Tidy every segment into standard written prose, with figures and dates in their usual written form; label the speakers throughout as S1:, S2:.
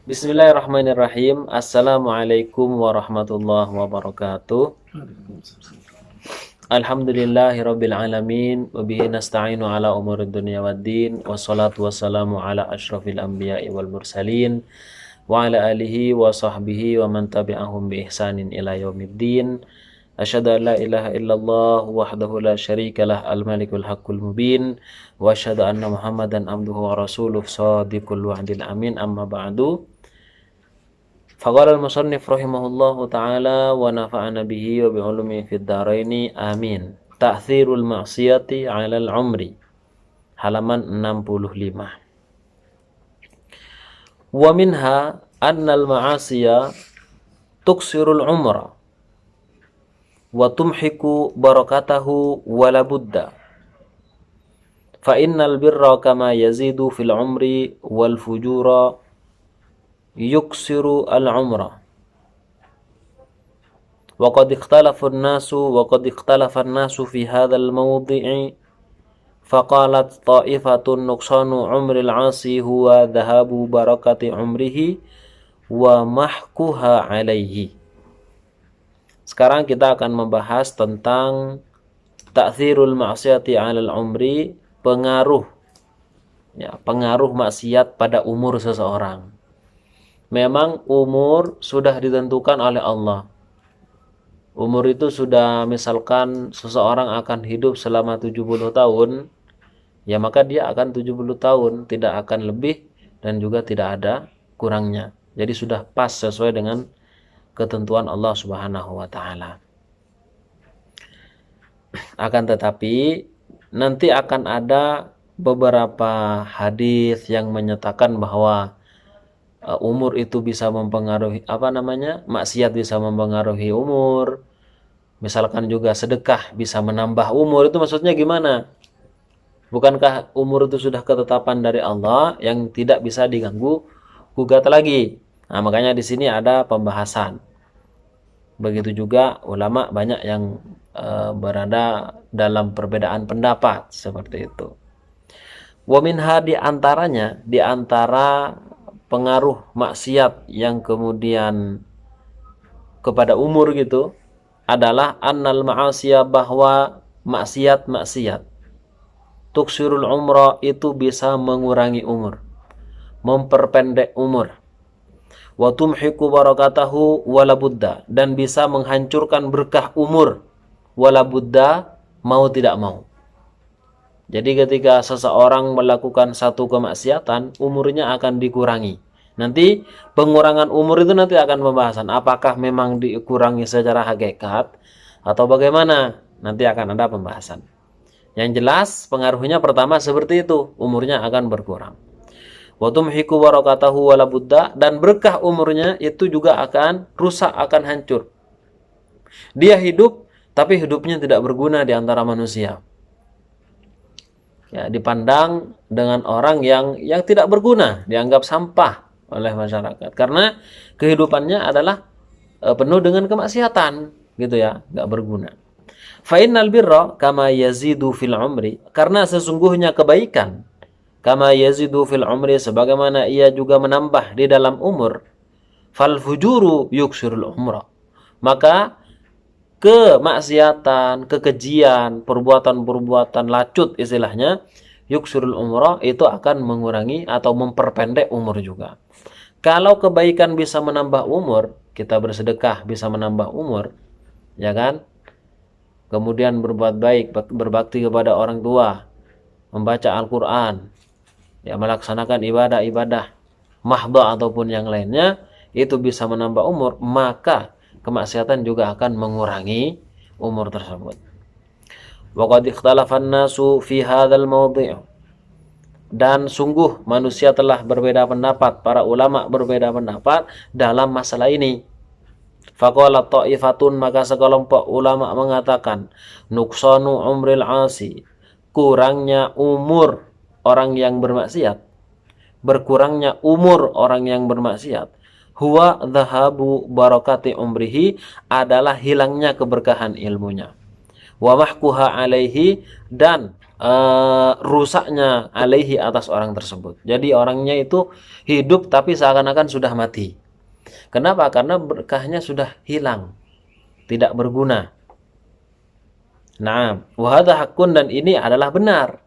S1: Bismillahirrahmanirrahim. Assalamualaikum warahmatullahi wabarakatuh. Alhamdulillahirabbil alamin wa bihi nasta'inu ala umurid dunya waddin wassalatu wassalamu ala asyrafil anbiya'i wal mursalin wa ala alihi wa sahbihi wa man tabi'ahum bi ihsanin ila yaumiddin. Asyhadu an la ilaha illallah wahdahu la syarikalah al-malikul haqqul mubin wa asyhadu anna Muhammadan abduhu wa rasuluh shadiqul wa'dil amin. Amma ba'du. Faqala al-musannif rahimahullahu ta'ala wa nafa'ana bihi wa bi'ulumi fid dharaini amin. Ta'thirul ma'siyati 'alal umri, halaman 65. Wa minha annal ma'asiya tuksirul umra wa tumhiku barakatahu wala budda. Fa innal birra kama yazidu fil umri wal fujura yuksiru al-umra. Wa qad ikhtalafa an-nasu fi hadzal mawdhi'i faqalat ta'ifatun nuqsanu umril 'asi huwa dhahabu barakati umrihi wa mahkuha 'alaihi. Sekarang kita akan membahas tentang ta'thirul ma'siyati 'alal umri, pengaruh maksiat pada umur seseorang. Memang umur sudah ditentukan oleh Allah. Umur itu sudah, misalkan seseorang akan hidup selama 70 tahun, ya maka dia akan 70 tahun, tidak akan lebih dan juga tidak ada kurangnya. Jadi sudah pas sesuai dengan ketentuan Allah Subhanahu wa taala. Akan tetapi nanti akan ada beberapa hadis yang menyatakan bahwa umur itu bisa mempengaruhi maksiat bisa mempengaruhi umur. Misalkan juga sedekah bisa menambah umur. Itu maksudnya gimana? Bukankah umur itu sudah ketetapan dari Allah yang tidak bisa diganggu gugat lagi? Nah, makanya di sini ada pembahasan. Begitu juga ulama banyak yang berada dalam perbedaan pendapat seperti itu. Wa minha, di antara pengaruh maksiat yang kemudian kepada umur gitu adalah annal ma'asiya, bahwa maksiat tuksirul umra, itu bisa mengurangi umur, memperpendek umur. Wa tumhiku barakatahu wala budda, dan bisa menghancurkan berkah umur wala budda, mau tidak mau. Jadi ketika seseorang melakukan satu kemaksiatan, umurnya akan dikurangi. Nanti pengurangan umur itu nanti akan pembahasan. Apakah memang dikurangi secara hakikat atau bagaimana? Nanti akan ada pembahasan. Yang jelas pengaruhnya pertama seperti itu, umurnya akan berkurang. Wa tumhiku barakatahu wala budda, dan berkah umurnya itu juga akan rusak, akan hancur. Dia hidup, tapi hidupnya tidak berguna di antara manusia. Ya, dipandang dengan orang yang tidak berguna, dianggap sampah oleh masyarakat karena kehidupannya adalah penuh dengan kemaksiatan, gitu ya, nggak berguna. Fa innal birra kama yazidu fil umri, karena sesungguhnya kebaikan kama yazidu fil umri, sebagaimana ia juga menambah di dalam umur. Fal fujuru yuksirul umra, maka kemaksiatan, kekejian, perbuatan-perbuatan lacut istilahnya, yuksurul umrah, itu akan mengurangi atau memperpendek umur juga. Kalau kebaikan bisa menambah umur, kita bersedekah bisa menambah umur, ya kan? Kemudian berbuat baik, berbakti kepada orang tua, membaca Al-Quran, ya, melaksanakan ibadah-ibadah mahdha ataupun yang lainnya, itu bisa menambah umur, maka kemaksiatan juga akan mengurangi umur tersebut. Wa qad ikhtalafa an-nasu fi hadzal mawdhi', dan sungguh manusia telah berbeda pendapat, para ulama berbeda pendapat dalam masalah ini. Faqala ta'ifatun, maka sekelompok ulama mengatakan, nuqsanu umril 'asi, kurangnya umur orang yang bermaksiat, berkurangnya umur orang yang bermaksiat, huwa dhahabu barakati umrihi, adalah hilangnya keberkahan ilmunya, wa mahkuha alaihi, dan rusaknya alaihi atas orang tersebut. Jadi orangnya itu hidup tapi seakan-akan sudah mati. Kenapa? Karena berkahnya sudah hilang, tidak berguna. Nah, wa hadza haqqun, dan ini adalah benar.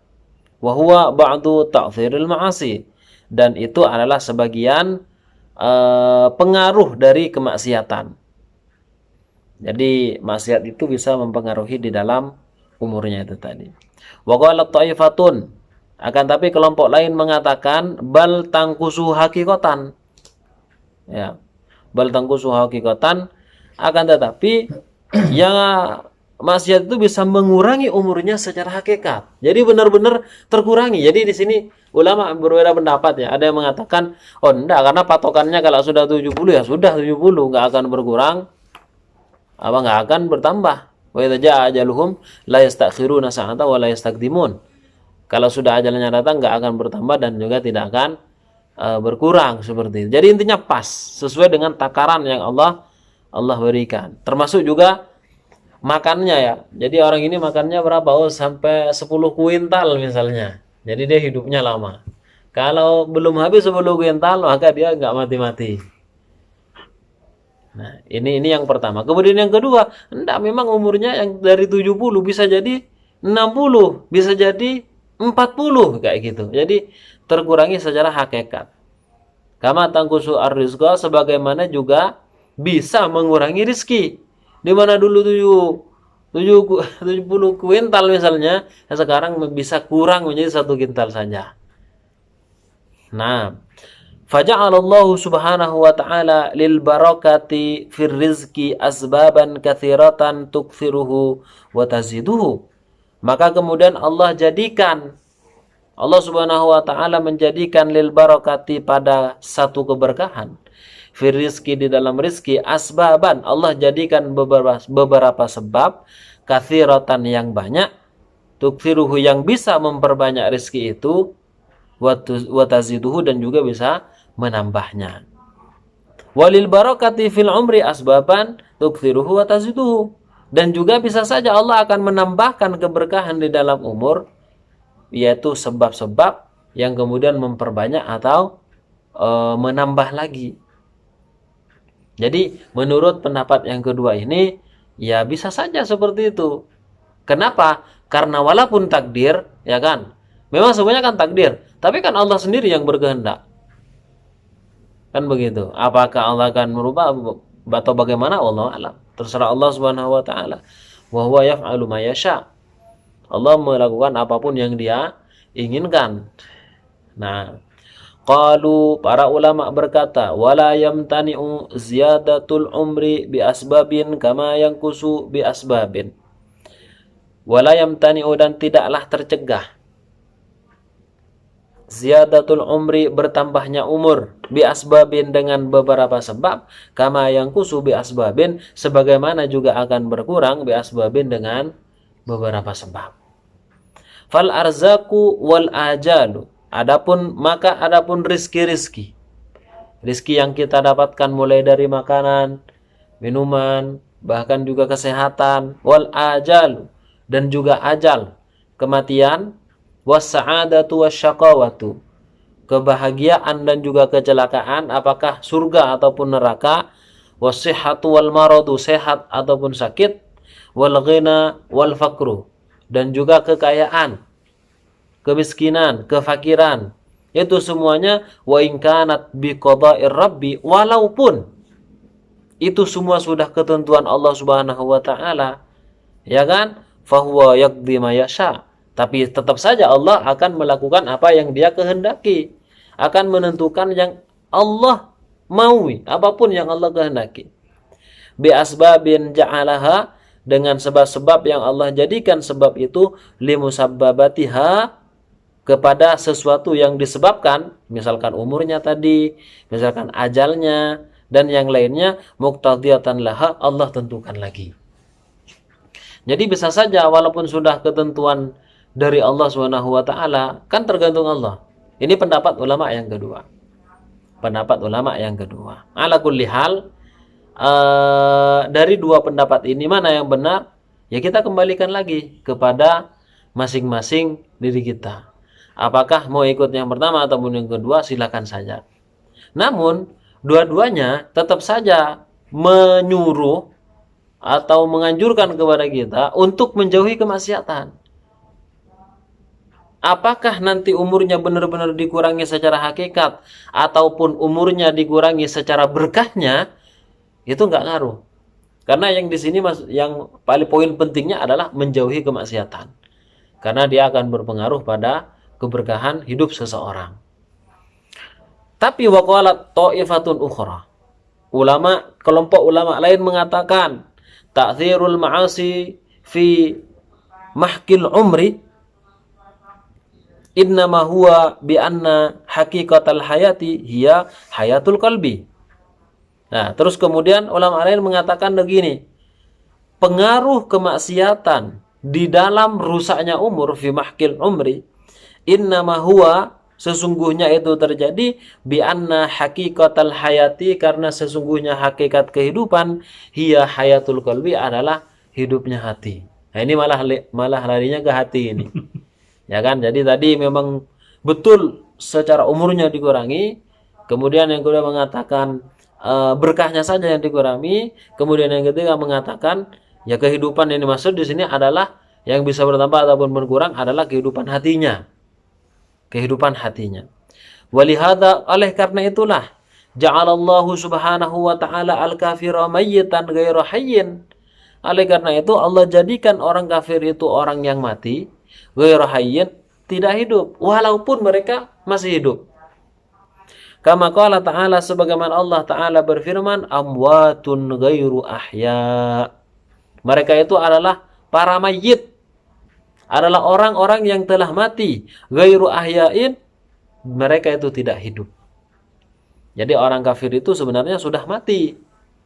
S1: Wa huwa ba'du ta'thiril ma'asi, dan itu adalah sebagian pengaruh dari kemaksiatan. Jadi maksiat itu bisa mempengaruhi di dalam umurnya itu tadi. Wa qalat ta'ifatun, akan tapi kelompok lain mengatakan bal tangkusu hakikatan. Ya. Bal tangkusu hakikatan, akan tetapi yang maksiat itu bisa mengurangi umurnya secara hakikat. Jadi benar-benar terkurangi. Jadi di sini ulama berbeda pendapat ya. Ada yang mengatakan, oh enggak, karena patokannya kalau sudah 70 ya sudah 70, enggak akan berkurang, apa enggak akan bertambah. Wa idza jaa ajaluhum la yastakhiruna sa'ata wa la yastaqdimun. Kalau sudah ajalnya datang enggak akan bertambah dan juga tidak akan berkurang seperti itu. Jadi intinya pas, sesuai dengan takaran yang Allah berikan. Termasuk juga makannya ya. Jadi orang ini makannya berapa? Oh, sampai 10 kuintal misalnya. Jadi dia hidupnya lama. Kalau belum habis 10 kuintal, maka dia enggak mati-mati. Nah, ini yang pertama. Kemudian yang kedua, enggak, memang umurnya yang dari 70 bisa jadi 60, bisa jadi 40 kayak gitu. Jadi terkurangi secara hakikat. Kama tangkusu ar-rizqa, sebagaimana juga bisa mengurangi rizki. Di mana dulu 70 kuintal misalnya, sekarang bisa kurang menjadi 1 kuintal saja. Nah, faja'alallahu subhanahu wa ta'ala lil barakati fir rizki asbaban katsiratan tukthiruhu wa taziduhu. Maka kemudian Allah subhanahu wa ta'ala menjadikan lil barakati pada satu keberkahan, fir rizki di dalam rizki, asbaban, Allah jadikan beberapa sebab, katsiratan yang banyak, tukthiruhu yang bisa memperbanyak rizki itu, wa taziduhu dan juga bisa menambahnya. Walil barakati fil umri asbaban tukthiruhu wa taziduhu, dan juga bisa saja Allah akan menambahkan keberkahan di dalam umur, yaitu sebab-sebab yang kemudian memperbanyak atau menambah lagi. Jadi menurut pendapat yang kedua ini, ya bisa saja seperti itu. Kenapa? Karena walaupun takdir, ya kan, memang semuanya kan takdir, tapi kan Allah sendiri yang berkehendak. Kan begitu. Apakah Allah akan merubah atau bagaimana? Wallahu a'lam. Terserah Allah Subhanahu wa taala. Wa huwa yaf'alu ma yasha. Allah melakukan apapun yang Dia inginkan. Nah, qalu, para ulama berkata, wala yamtani'u ziyadatul umri bi asbabin kama yanqusu bi asbabin. Wala yamtani'u, dan tidaklah tercegah, ziyadatul umri, bertambahnya umur, bi asbabin, dengan beberapa sebab, kama yanqusu bi asbabin, sebagaimana juga akan berkurang bi asbabin dengan beberapa sebab. Fal arzaku wal ajalu, adapun rizki yang kita dapatkan mulai dari makanan, minuman, bahkan juga kesehatan, wal ajalu, dan juga ajal, kematian, was sa'adatu wasyaqawatu, kebahagiaan dan juga kecelakaan, apakah surga ataupun neraka, was sihhatu wal maradu, sehat ataupun sakit, wal ghina wal fakru, dan juga kekayaan, kemiskinan, kefakiran, itu semuanya wa in kanat bi qada'ir rabbi, walaupun itu semua sudah ketentuan Allah Subhanahu wa taala, ya kan, fahuwa yaqdi ma yasha, tapi tetap saja Allah akan melakukan apa yang Dia kehendaki, akan menentukan yang Allah maui, apapun yang Allah kehendaki. Bi asbabin ja'alaha, dengan sebab-sebab yang Allah jadikan sebab itu, limusabbabatiha, kepada sesuatu yang disebabkan, misalkan umurnya tadi, misalkan ajalnya, dan yang lainnya, muqtadiyatan laha, Allah tentukan lagi. Jadi bisa saja walaupun sudah ketentuan dari Allah Subhanahu wa taala, kan tergantung Allah. Ini pendapat ulama yang kedua. Ala kulli hal, dari dua pendapat ini mana yang benar? Ya kita kembalikan lagi kepada masing-masing diri kita. Apakah mau ikut yang pertama ataupun yang kedua, silakan saja. Namun, dua-duanya tetap saja menyuruh atau menganjurkan kepada kita untuk menjauhi kemaksiatan. Apakah nanti umurnya benar-benar dikurangi secara hakikat ataupun umurnya dikurangi secara berkahnya, itu nggak ngaruh. Karena yang di sini yang paling poin pentingnya adalah menjauhi kemaksiatan. Karena dia akan berpengaruh pada keberkahan hidup seseorang. Tapi waqalat ta'ifatun ukhra. Kelompok ulama lain mengatakan ta'thirul ma'asi fi mahkil umri innama huwa bi anna haqiqatal hayati hiya hayatul qalbi. Nah, terus kemudian ulama lain mengatakan begini, pengaruh kemaksiatan di dalam rusaknya umur fi mahkil umri innama huwa, sesungguhnya itu terjadi bi anna haqiqatal hayati, karena sesungguhnya hakikat kehidupan hiya hayatul qalbi, adalah hidupnya hati. Nah, ini malah larinya ke hati ini. Ya kan? Jadi tadi memang betul secara umurnya dikurangi, kemudian yang kedua mengatakan berkahnya saja yang dikurangi, kemudian yang ketiga mengatakan ya kehidupan yang dimaksud di sini adalah yang bisa bertambah ataupun berkurang adalah kehidupan hatinya. Kehidupan hatinya. Walihada, oleh karena itulah ja'alallahu subhanahu wa ta'ala al-kafira mayyitan ghairu hayyin. Oleh karena itu Allah jadikan orang kafir itu orang yang mati, ghairu hayyin, tidak hidup walaupun mereka masih hidup. Kama qala ta'ala, sebagaimana Allah Ta'ala berfirman, amwatun ghairu ahya. Mereka itu adalah para mayyit, adalah orang-orang yang telah mati, ghairu ahyain, mereka itu tidak hidup. Jadi orang kafir itu sebenarnya sudah mati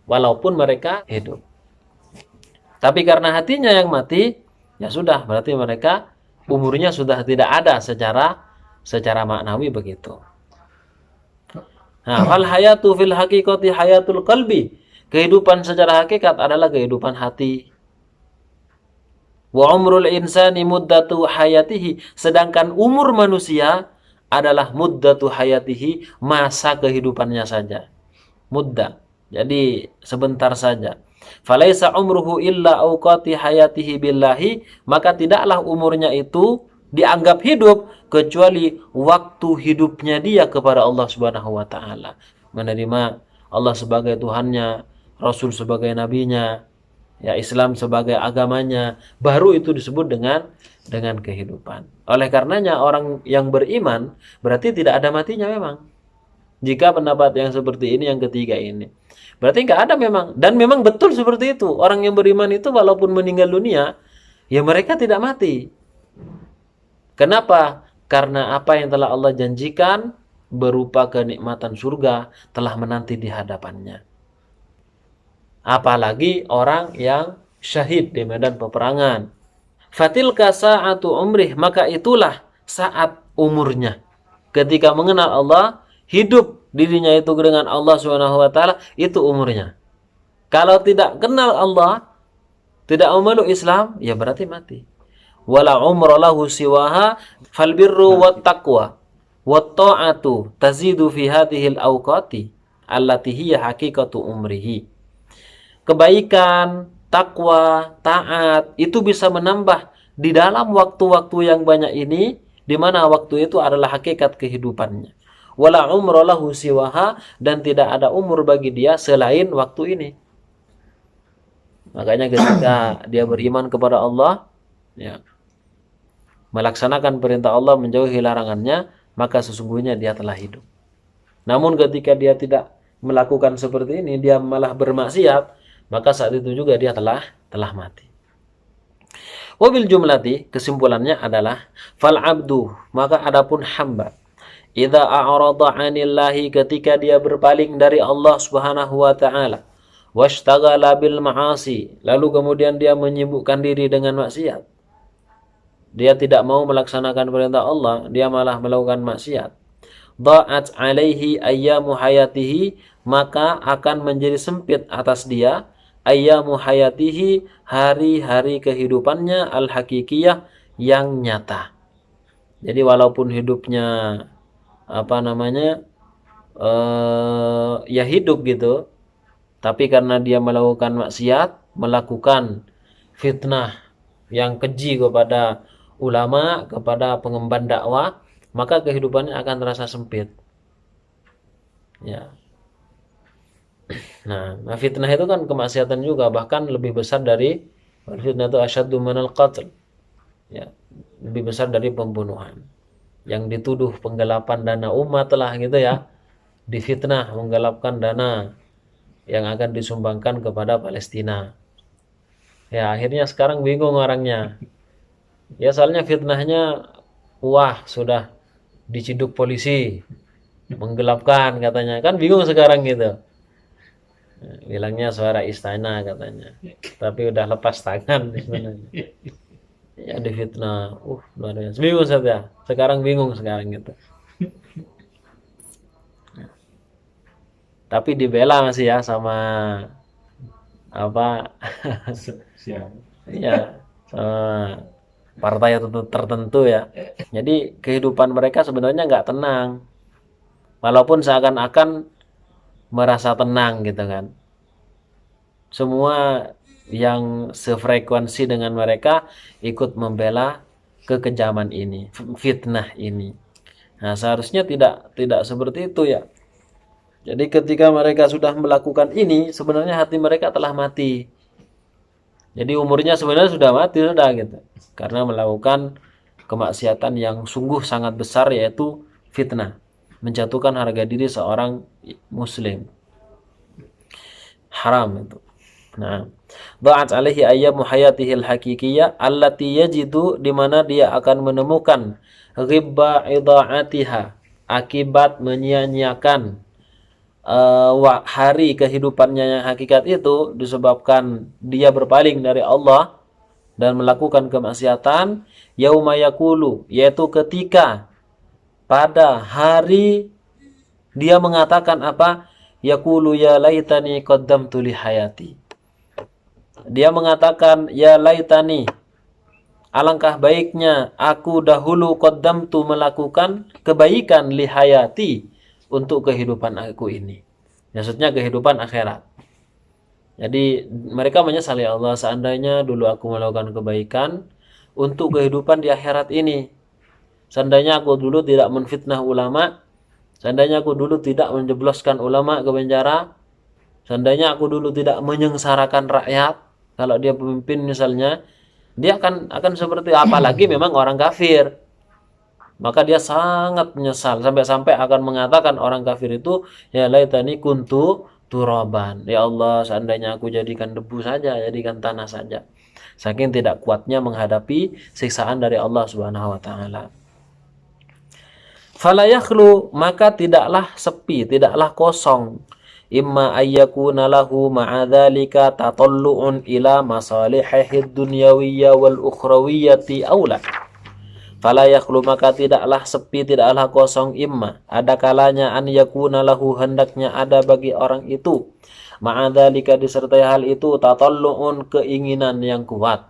S1: walaupun mereka hidup. Tapi karena hatinya yang mati, ya sudah, berarti mereka umurnya sudah tidak ada secara maknawi begitu. Nah, fal hayatu fil haqiqati hayatul qalbi. Kehidupan secara hakikat adalah kehidupan hati. Wa umrul insani muddatu hayatihi, sedangkan umur manusia adalah muddatu hayatihi, masa kehidupannya saja. Mudda, jadi sebentar saja. Falaisa umruhu illa awqati hayatihi billahi, maka tidaklah umurnya itu dianggap hidup kecuali waktu hidupnya dia kepada Allah Subhanahu wa taala. Menerima Allah sebagai Tuhannya, Rasul sebagai nabinya, ya Islam sebagai agamanya, baru itu disebut dengan kehidupan. Oleh karenanya orang yang beriman berarti tidak ada matinya memang. Jika pendapat yang seperti ini, yang ketiga ini, berarti nggak ada memang. Dan memang betul seperti itu. Orang yang beriman itu walaupun meninggal dunia, ya mereka tidak mati. Kenapa? Karena apa yang telah Allah janjikan berupa kenikmatan surga telah menanti di hadapannya. Apalagi orang yang syahid di medan peperangan. Fatilka sa'atu umrih, maka itulah saat umurnya. Ketika mengenal Allah, hidup dirinya itu dengan Allah Subhanahu wa taala, itu umurnya. Kalau tidak kenal Allah, tidak memeluk Islam, ya berarti mati. Wala umra lahu siwaha fal birru wat taqwa wat ta'atu tazidu fi hadhihi al awqati allati hiya haqiqatu umrihi. Kebaikan, takwa, taat itu bisa menambah di dalam waktu-waktu yang banyak ini, di mana waktu itu adalah hakikat kehidupannya. Wala umra lahu siwaha, dan tidak ada umur bagi dia selain waktu ini. Makanya ketika dia beriman kepada Allah, ya, melaksanakan perintah Allah, menjauhi larangannya, maka sesungguhnya dia telah hidup. Namun ketika dia tidak melakukan seperti ini, dia malah bermaksiat, maka saat itu juga dia telah mati. Wabil jumlati, kesimpulannya adalah fal abdu, maka adapun hamba, idza a'rada 'anillahi, ketika dia berpaling dari Allah Subhanahu wa taala, washtaghala bil ma'asi, lalu kemudian dia menyibukkan diri dengan maksiat. Dia tidak mau melaksanakan perintah Allah, dia malah melakukan maksiat. Dha'at 'alaihi ayyamu hayatihi, maka akan menjadi sempit atas dia ayyamu hayatihi, hari-hari kehidupannya al-hakikiyah yang nyata. Jadi walaupun hidupnya ya hidup gitu, tapi karena dia melakukan maksiat, melakukan fitnah yang keji kepada ulama, kepada pengemban dakwah, maka kehidupannya akan terasa sempit. Ya. Nah, fitnah itu kan kemaksiatan juga, bahkan lebih besar dari fitnah itu asyaddu minal qatl. Ya, lebih besar dari pembunuhan. Yang dituduh penggelapan dana umat lah gitu ya. Difitnah menggelapkan dana yang akan disumbangkan kepada Palestina. Ya, akhirnya sekarang bingung orangnya. Ya, soalnya fitnahnya wah, sudah diciduk polisi, menggelapkan katanya. Kan bingung sekarang gitu. Bilangnya suara istana katanya, tapi udah lepas tangan sebenarnya. Ya difitnah, luar biasa. Bingung saja. Sekarang bingung sekarang gitu. Tapi dibela masih ya sama apa? Ya, sama partai tertentu ya. Jadi kehidupan mereka sebenarnya nggak tenang, walaupun seakan-akan merasa tenang gitu kan. Semua yang sefrekuensi dengan mereka ikut membela kekejaman ini, fitnah ini. Nah, seharusnya tidak seperti itu ya. Jadi ketika mereka sudah melakukan ini, sebenarnya hati mereka telah mati. Jadi umurnya sebenarnya sudah mati sudah gitu. Karena melakukan kemaksiatan yang sungguh sangat besar, yaitu fitnah, menjatuhkan harga diri seorang muslim. Haram itu. Nah, ba'at alaihi ayyamu hayatihil hakikiyah allati yajidu, di mana dia akan menemukan ghibba ida'atiha, akibat menyia-nyiakan hari kehidupannya yang hakikat itu disebabkan dia berpaling dari Allah dan melakukan kemaksiatan. Yauma yakulu, yaitu ketika pada hari dia mengatakan apa? Yakulu ya laitani qaddamtu li hayati. Dia mengatakan ya laitani, alangkah baiknya aku dahulu qaddamtu, melakukan kebaikan li hayati, untuk kehidupan aku ini. Maksudnya kehidupan akhirat. Jadi mereka menyesal, ya Allah, seandainya dulu aku melakukan kebaikan untuk kehidupan di akhirat ini. Seandainya aku dulu tidak menfitnah ulama, seandainya aku dulu tidak menjebloskan ulama ke penjara, seandainya aku dulu tidak menyengsarakan rakyat. Kalau dia pemimpin misalnya, dia akan seperti apalagi memang orang kafir. Maka dia sangat menyesal, sampai-sampai akan mengatakan orang kafir itu, ya laitani kuntu turaban. Ya Allah, seandainya aku jadikan debu saja, jadikan tanah saja. Saking tidak kuatnya menghadapi siksaan dari Allah Subhanahu wa taala. Fala yakhlu, maka tidaklah sepi, tidaklah kosong. Imma ayyakuna lahu ma'adzalika tatallu'un ila masalihid dunyawiyya wal ukhrawiyyati aula. Fala yakhlu, maka tidaklah sepi, tidaklah kosong. Imma, ada kalanya, an yakuna lahu, hendaknya ada bagi orang itu, ma'adzalika, disertai hal itu, tatallu'un, keinginan yang kuat,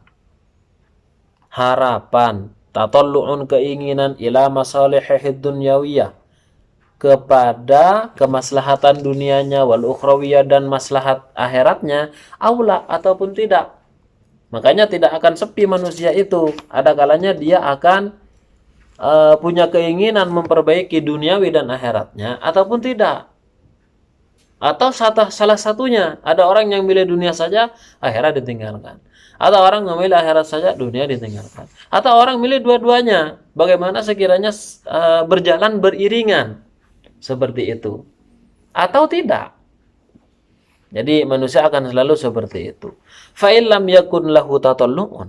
S1: harapan, tatallu'un, keinginan, ila masalihid dunyawiyah, kepada kemaslahatan dunianya, wal ukhrawiyah, dan maslahat akhiratnya, aula, ataupun tidak. Makanya tidak akan sepi manusia itu. Ada kalanya dia akan punya keinginan memperbaiki duniawi dan akhiratnya, ataupun tidak. Atau salah satunya, ada orang yang milih dunia saja, akhirat ditinggalkan. Atau orang memilih akhirat saja, dunia ditinggalkan. Atau orang milih dua-duanya. Bagaimana sekiranya berjalan beriringan seperti itu, atau tidak. Jadi manusia akan selalu seperti itu. Fa illam yakun lahu tatallu'un,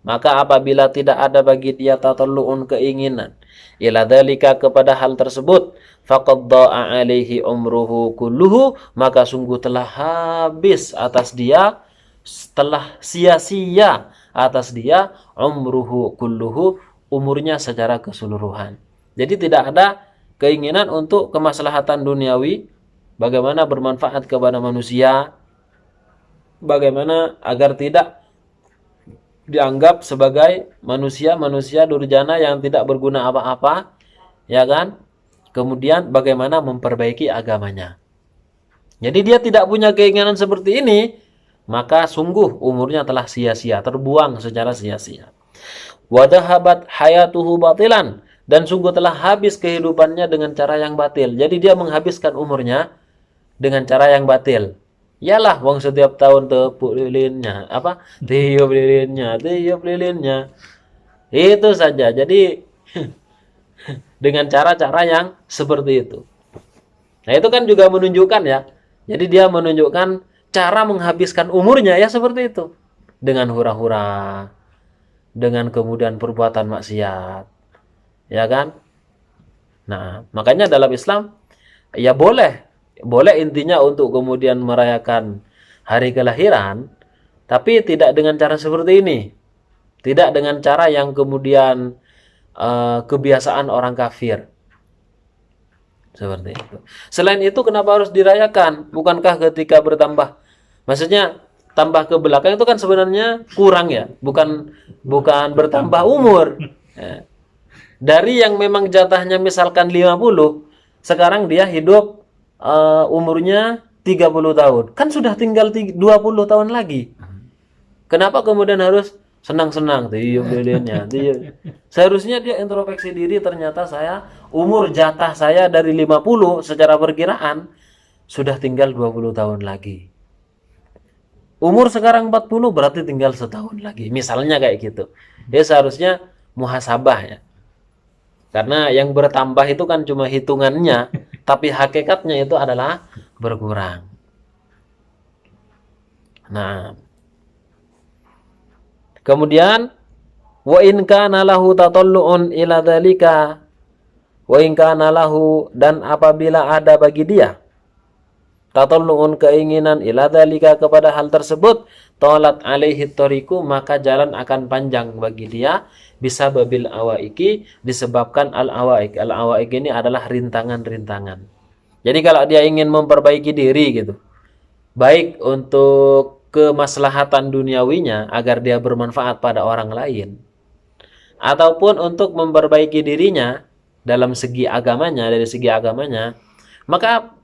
S1: maka apabila tidak ada bagi dia tatallu'un, keinginan, ila dzalika, kepada hal tersebut, faqad dha'a alaihi umruhu kulluhu, maka sungguh telah habis atas dia, telah sia-sia atas dia, umruhu kulluhu, umurnya secara keseluruhan. Jadi tidak ada keinginan untuk kemaslahatan duniawi, bagaimana bermanfaat kepada manusia, bagaimana agar tidak dianggap sebagai manusia durjana yang tidak berguna apa-apa, ya kan? Kemudian bagaimana memperbaiki agamanya. Jadi dia tidak punya keinginan seperti ini, maka sungguh umurnya telah sia-sia, terbuang secara sia-sia. Wadahabat hayatuhu batilan, dan sungguh telah habis kehidupannya dengan cara yang batil. Jadi dia menghabiskan umurnya dengan cara yang batil. Yalah, wong setiap tahun tepuk lilinnya, tiup lilinnya. Itu saja. Jadi dengan cara-cara yang seperti itu. Nah, itu kan juga menunjukkan ya. Jadi dia menunjukkan cara menghabiskan umurnya ya seperti itu. Dengan hura-hura, dengan kemudian perbuatan maksiat. Ya kan? Nah, makanya dalam Islam ya boleh intinya untuk kemudian merayakan hari kelahiran, tapi tidak dengan cara seperti ini. Tidak dengan cara yang kemudian kebiasaan orang kafir. Seperti itu. Selain itu kenapa harus dirayakan? Bukankah ketika bertambah, maksudnya tambah ke belakang itu kan sebenarnya kurang ya, bukan bertambah umur. Ya. Dari yang memang jatahnya misalkan 50, sekarang dia hidup umurnya 30 tahun. Kan sudah tinggal 20 tahun lagi. Kenapa kemudian harus senang-senang tiup lilinnya? Seharusnya dia introspeksi diri, ternyata umur jatah saya dari 50 secara perkiraan sudah tinggal 20 tahun lagi. Umur sekarang 40 berarti tinggal setahun lagi. Misalnya kayak gitu. Dia seharusnya muhasabah ya. Karena yang bertambah itu kan cuma hitungannya, tapi hakikatnya itu adalah berkurang. Nah, kemudian wa in kana lahu tatallu'un ila dzalika, wa in kana lahu, dan apabila ada bagi dia tatallu'un, keinginan, ila dzalika, kepada hal tersebut, talat alaihi tariqu, maka jalan akan panjang bagi dia, bisa babil awaiki, disebabkan al-awaik. Al-awaik ini adalah rintangan-rintangan. Jadi kalau dia ingin memperbaiki diri gitu, baik untuk kemaslahatan duniawinya agar dia bermanfaat pada orang lain, ataupun untuk memperbaiki dirinya dalam segi agamanya, dari segi agamanya, maka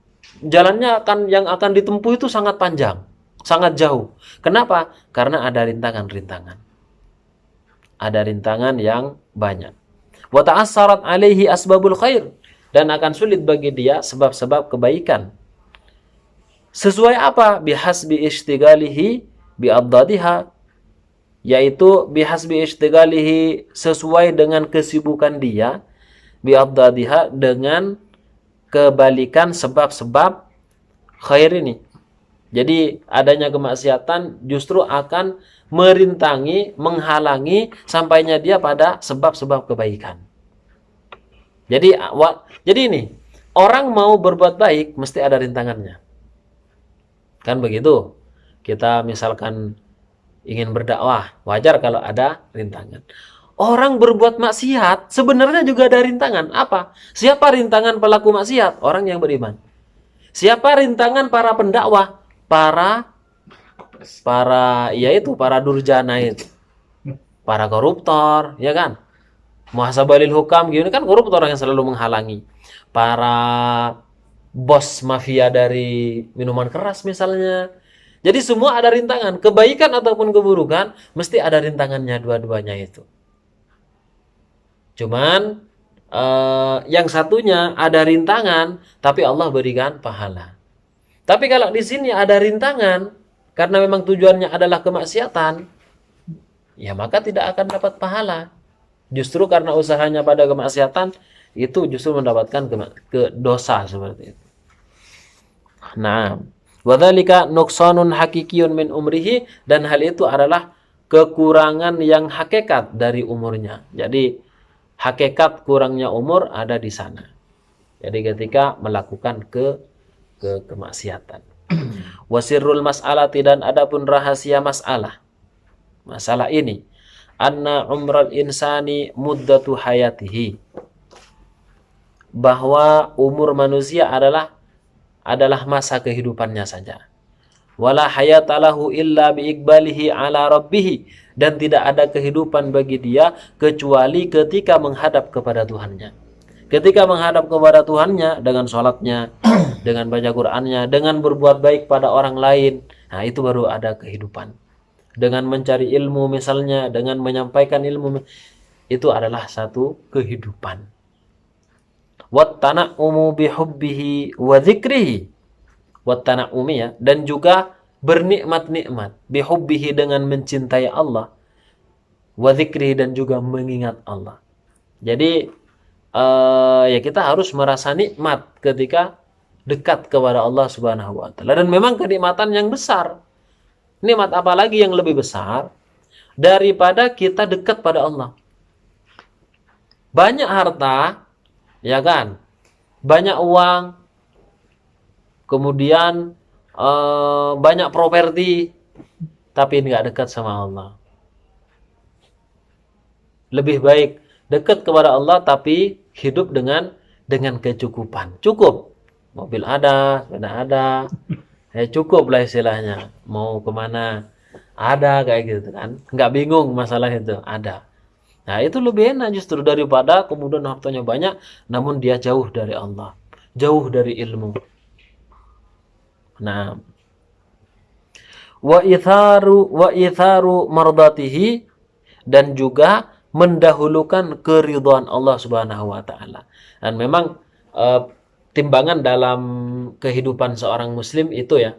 S1: jalannya yang akan ditempuh itu sangat panjang, sangat jauh. Kenapa? Karena ada rintangan-rintangan. Ada rintangan yang banyak. Wa ta'assarat alaihi asbabul khair, dan akan sulit bagi dia sebab-sebab kebaikan. Sesuai apa? Bihasbi ishtigalihi bi'addadiha, yaitu bihasbi ishtigalihi, sesuai dengan kesibukan dia, bi'addadiha, dengan kebalikan sebab-sebab khair ini. Jadi adanya kemaksiatan justru akan merintangi, menghalangi sampainya dia pada sebab-sebab kebaikan. Jadi ini, orang mau berbuat baik mesti ada rintangannya. Kan begitu? Kita misalkan ingin berdakwah, wajar kalau ada rintangan. Orang berbuat maksiat sebenarnya juga ada rintangan. Apa? Siapa rintangan pelaku maksiat? Orang yang beriman. Siapa rintangan para pendakwah? Para durjana itu. Para koruptor, ya kan? Muhasabalil hukam gini kan koruptor yang selalu menghalangi. Para bos mafia dari minuman keras misalnya. Jadi semua ada rintangan, kebaikan ataupun keburukan mesti ada rintangannya, dua-duanya itu. Cuman yang satunya ada rintangan tapi Allah berikan pahala. Tapi kalau di sini ada rintangan karena memang tujuannya adalah kemaksiatan, ya maka tidak akan dapat pahala. Justru karena usahanya pada kemaksiatan, itu justru mendapatkan dosa seperti itu. Nah, wadzalika nuqsanun hakikiyun min umrihi, dan hal itu adalah kekurangan yang hakikat dari umurnya. Jadi hakikat kurangnya umur ada di sana. Jadi ketika melakukan kemaksiatan. Wasirrul mas'alati, dan adapun rahasia masalah ini, anna umral insani muddatu hayatihi, bahwa umur manusia adalah masa kehidupannya saja. wala hayata lahu illa biiqbalihi ala rabbih, dan tidak ada kehidupan bagi dia kecuali ketika menghadap kepada Tuhannya. Ketika menghadap kepada Tuhannya dengan sholatnya, dengan baca Qur'annya, dengan berbuat baik pada orang lain, nah itu baru ada kehidupan. Dengan mencari ilmu misalnya, dengan menyampaikan ilmu, itu adalah satu kehidupan. Wattana'umu bihubbihi wa dzikrihi. Wattana'umi, ya, dan juga bernikmat-nikmat bihubbihi, dengan mencintai Allah, wa dzikrihi, dan juga mengingat Allah. Jadi ya kita harus merasa nikmat ketika dekat kepada Allah Subhanahu wa taala, dan memang kenikmatan yang besar. Nikmat apalagi yang lebih besar daripada kita dekat pada Allah? Banyak harta, ya kan? Banyak uang, kemudian banyak properti, tapi nggak dekat sama Allah. Lebih baik dekat kepada Allah tapi hidup dengan kecukupan. Cukup. Mobil ada, sepeda ada. Ya cukup lah istilahnya. Mau kemana ada, kayak gitu kan. Nggak bingung masalah itu, ada. Nah itu lebih enak justru daripada kemudian hartanya banyak namun dia jauh dari Allah, jauh dari ilmu. Nah, wa itharu mardatihi, dan juga mendahulukan keridhaan Allah Subhanahu wa taala. Dan memang timbangan dalam kehidupan seorang muslim itu, ya.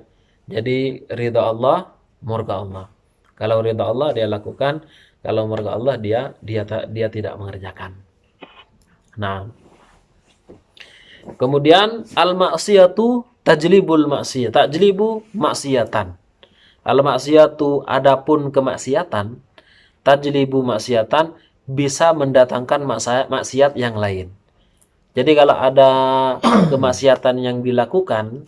S1: Jadi ridha Allah, murka Allah. Kalau ridha Allah dia lakukan, kalau murka Allah dia tidak mengerjakan. Nah, kemudian al-ma'siyatu tajlibu maksiatan. Al-ma'siyatu, adapun kemaksiatan, tajlibu maksiatan, bisa mendatangkan maksiat yang lain. Jadi kalau ada kemaksiatan yang dilakukan,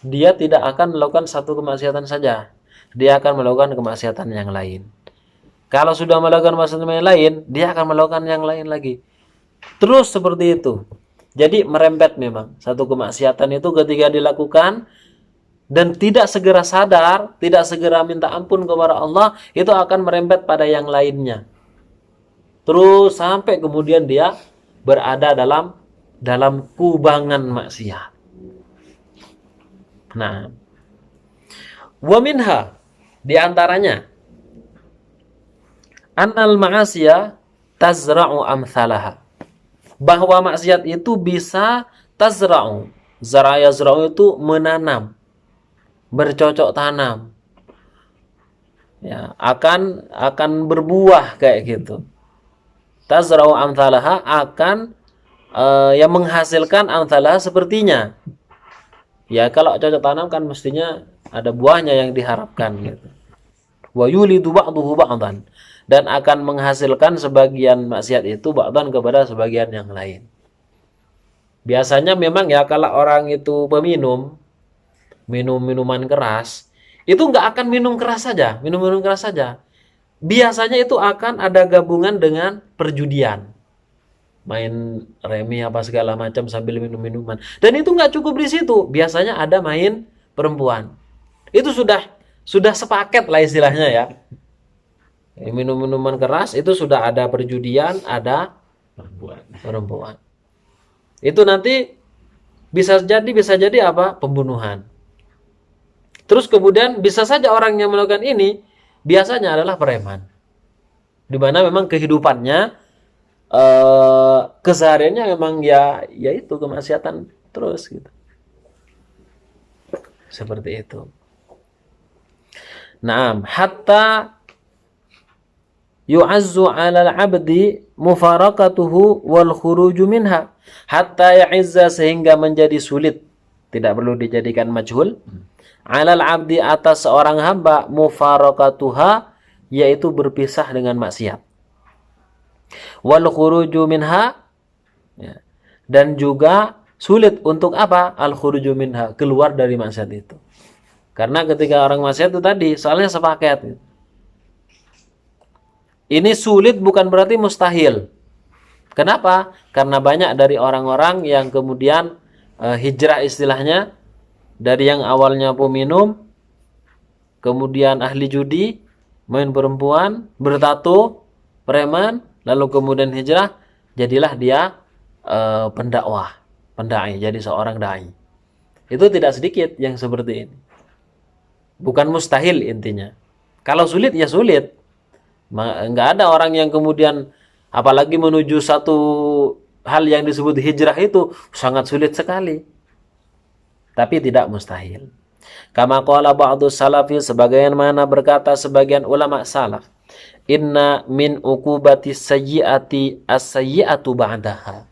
S1: dia tidak akan melakukan satu kemaksiatan saja. Dia akan melakukan kemaksiatan yang lain. Kalau sudah melakukan kemaksiatan yang lain, dia akan melakukan yang lain lagi. Terus seperti itu. Jadi merembet memang. Satu kemaksiatan itu ketika dilakukan dan tidak segera sadar, tidak segera minta ampun kepada Allah, itu akan merembet pada yang lainnya. Terus sampai kemudian dia berada dalam kubangan maksiat. Nah, wa minha, di antaranya, annal ma'asiya tazra'u amthalaha, bahwa maksiat itu bisa tazra'u. Zara yazra'u itu menanam, bercocok tanam. Ya, akan berbuah kayak gitu. Tazra'u amthalaha, akan yang menghasilkan amthalaha sepertinya. Ya kalau cocok tanam kan mestinya ada buahnya yang diharapkan gitu. Wa yulidu ba'duhu ba'dan, dan akan menghasilkan sebagian maksiat itu ba'dan kepada sebagian yang lain. Biasanya memang ya kalau orang itu peminum, minum minuman keras, itu nggak akan minum keras saja, minum keras saja. Biasanya itu akan ada gabungan dengan perjudian. Main remi apa segala macam sambil minum minuman. Dan itu nggak cukup di situ. Biasanya ada main perempuan. Itu sudah sepaket lah istilahnya ya. Minum minuman keras itu sudah ada perjudian, ada perempuan. Itu nanti bisa jadi apa? Pembunuhan. Terus kemudian bisa saja orang yang melakukan ini biasanya adalah preman. Di mana memang kehidupannya kesehariannya memang ya itu kemaksiatan terus gitu. Seperti itu. Naam, hatta yu'azzu 'alal 'abdi mufarakatuhu wal khuruju minha. Hatta ya'izza, sehingga menjadi sulit, tidak perlu dijadikan majhul. 'Alal 'abdi, atas seorang hamba, mufarakatuha, yaitu berpisah dengan maksiat. Wal khuruju minha, ya. Dan juga sulit untuk apa? Al khuruju minha, keluar dari maksiat itu. Karena ketika orang maksiat itu tadi soalnya sepaket. Ini sulit bukan berarti mustahil. Kenapa? Karena banyak dari orang-orang yang kemudian hijrah istilahnya, dari yang awalnya peminum kemudian ahli judi, main perempuan, bertato, preman, lalu kemudian hijrah, jadilah dia pendakwah, pendai, jadi seorang dai. Itu tidak sedikit yang seperti ini. Bukan mustahil intinya. Kalau sulit ya sulit. Nggak ada orang yang kemudian apalagi menuju satu hal yang disebut hijrah itu sangat sulit sekali. Tapi tidak mustahil. Kama qala ba'du salafi, sebagian mana berkata sebagian ulama salaf, inna min uqubati sayyiati as-sayyiatu ba'daha.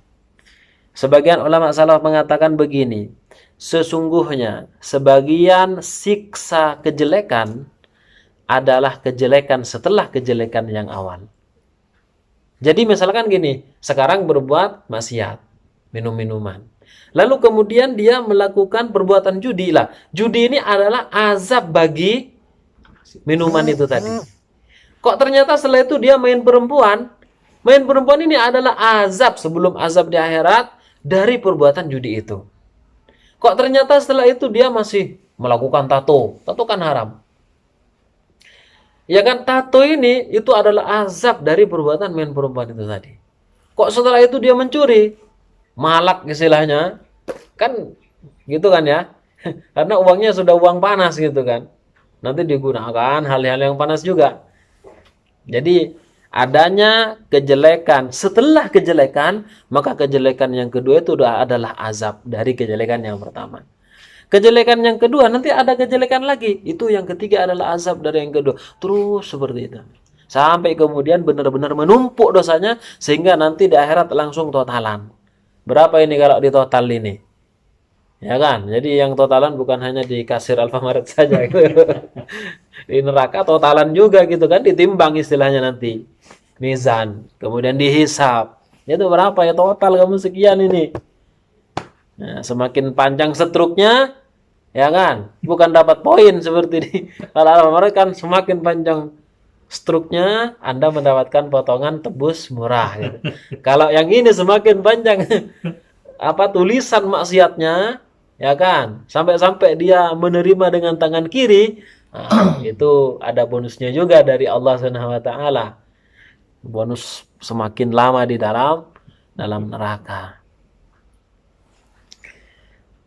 S1: Sebagian ulama salaf mengatakan begini, sesungguhnya sebagian siksa kejelekan adalah kejelekan setelah kejelekan yang awal. Jadi misalkan gini, sekarang berbuat maksiat, minum-minuman. Lalu kemudian dia melakukan perbuatan judi lah. Judi ini adalah azab bagi minuman itu tadi. Kok ternyata setelah itu dia main perempuan? Main perempuan ini adalah azab sebelum azab di akhirat dari perbuatan judi itu. Kok ternyata setelah itu dia masih melakukan tato. Tato kan haram. Ya kan, tato ini itu adalah azab dari perbuatan main perempuan itu tadi. Kok setelah itu dia mencuri? Malak istilahnya. Kan gitu kan ya. Karena uangnya sudah uang panas gitu kan. Nanti digunakan hal-hal yang panas juga. Jadi adanya kejelekan setelah kejelekan, maka kejelekan yang kedua itu adalah azab dari kejelekan yang pertama. Kejelekan yang kedua nanti ada kejelekan lagi, itu yang ketiga adalah azab dari yang kedua. Terus seperti itu sampai kemudian benar-benar menumpuk dosanya sehingga nanti di akhirat langsung totalan. Berapa ini kalau di total ini? Ya kan? Jadi yang totalan bukan hanya di kasir Alfamaret saja gitu. Di neraka totalan juga gitu kan, ditimbang istilahnya nanti. Mizan, kemudian dihisab. Itu berapa ya total kamu sekian ini. Nah, semakin panjang struknya, ya kan? Bukan dapat poin seperti di kalau Alfamaret kan semakin panjang struknya Anda mendapatkan potongan tebus murah gitu. Kalau yang ini semakin panjang tulisan maksiatnya, ya kan? Sampai-sampai dia menerima dengan tangan kiri, itu ada bonusnya juga dari Allah Subhanahu wa taala. Bonus semakin lama di dalam neraka.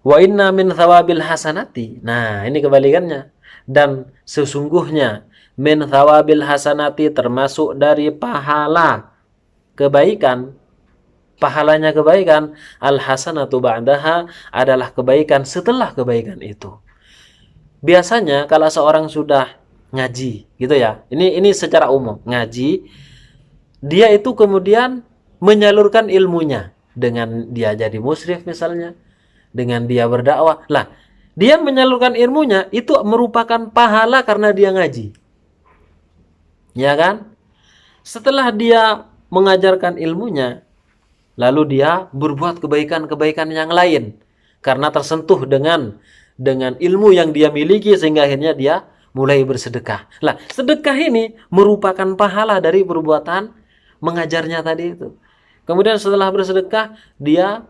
S1: Wa inna min thawabil hasanati. Nah, ini kebalikannya. Dan sesungguhnya min thawabil hasanati termasuk dari pahala kebaikan. Pahalanya kebaikan, al hasanatu ba'daha adalah kebaikan setelah kebaikan itu. Biasanya kalau seorang sudah ngaji, gitu ya. Ini secara umum, ngaji, dia itu kemudian menyalurkan ilmunya dengan dia jadi musyrif misalnya, dengan dia berdakwah. Lah, dia menyalurkan ilmunya itu merupakan pahala karena dia ngaji. Ya kan? Setelah dia mengajarkan ilmunya, lalu dia berbuat kebaikan-kebaikan yang lain karena tersentuh dengan ilmu yang dia miliki sehingga akhirnya dia mulai bersedekah. Lah, sedekah ini merupakan pahala dari perbuatan mengajarnya tadi itu. Kemudian setelah bersedekah, dia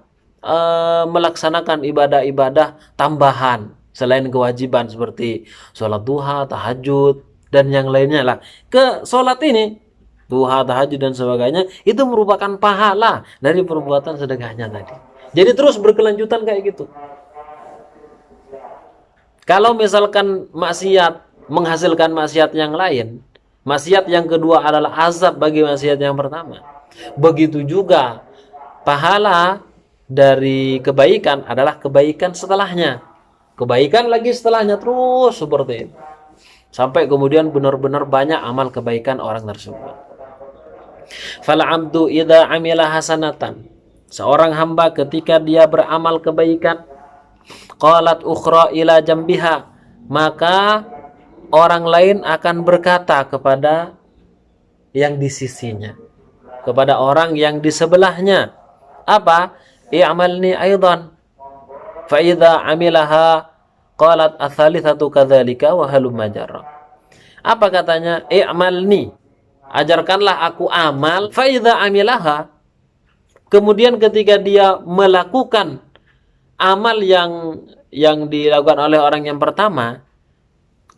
S1: melaksanakan ibadah-ibadah tambahan selain kewajiban seperti sholat duha, tahajud, dan yang lainnya lah. Ke sholat ini, duha, tahajud, dan sebagainya, itu merupakan pahala dari perbuatan sedekahnya tadi. Jadi terus berkelanjutan kayak gitu. Kalau misalkan maksiat menghasilkan maksiat yang lain, maksiat yang kedua adalah azab bagi maksiat yang pertama. Begitu juga pahala dari kebaikan adalah kebaikan setelahnya. Kebaikan lagi setelahnya terus seperti itu. Sampai kemudian benar-benar banyak amal kebaikan orang tersebut. Fal 'abdu idza 'amila hasanatan. Seorang hamba ketika dia beramal kebaikan, qalat ukhra ila jambiha, maka orang lain akan berkata kepada yang di sisinya, kepada orang yang di sebelahnya, apa? I'malni aidan. Fa idza 'amilaha qalat ats-tsalitsatu kadzalika wa halumma jarra. Apa katanya? I'malni, ajarkanlah aku amal. Fa idza 'amilaha, kemudian ketika dia melakukan amal yang dilakukan oleh orang yang pertama,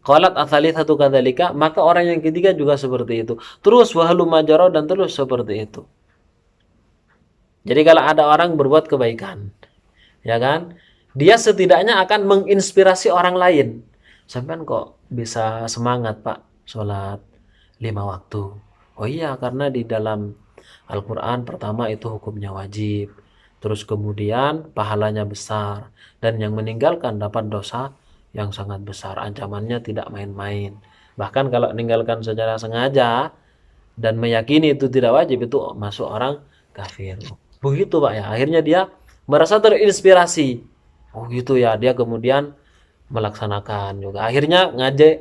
S1: Qalat atsalitsatu kadzalika, maka orang yang ketiga juga seperti itu. Terus wahluma jara, dan terus seperti itu. Jadi kalau ada orang berbuat kebaikan, ya kan? Dia setidaknya akan menginspirasi orang lain. Sampean kok bisa semangat, Pak, sholat 5 waktu? Oh iya, karena di dalam Al-Quran pertama itu hukumnya wajib. Terus kemudian pahalanya besar. Dan yang meninggalkan dapat dosa yang sangat besar. Ancamannya tidak main-main. Bahkan kalau meninggalkan secara sengaja dan meyakini itu tidak wajib, itu masuk orang kafir. Begitu Pak ya. Akhirnya dia merasa terinspirasi. Oh gitu ya. Dia kemudian melaksanakan juga. Akhirnya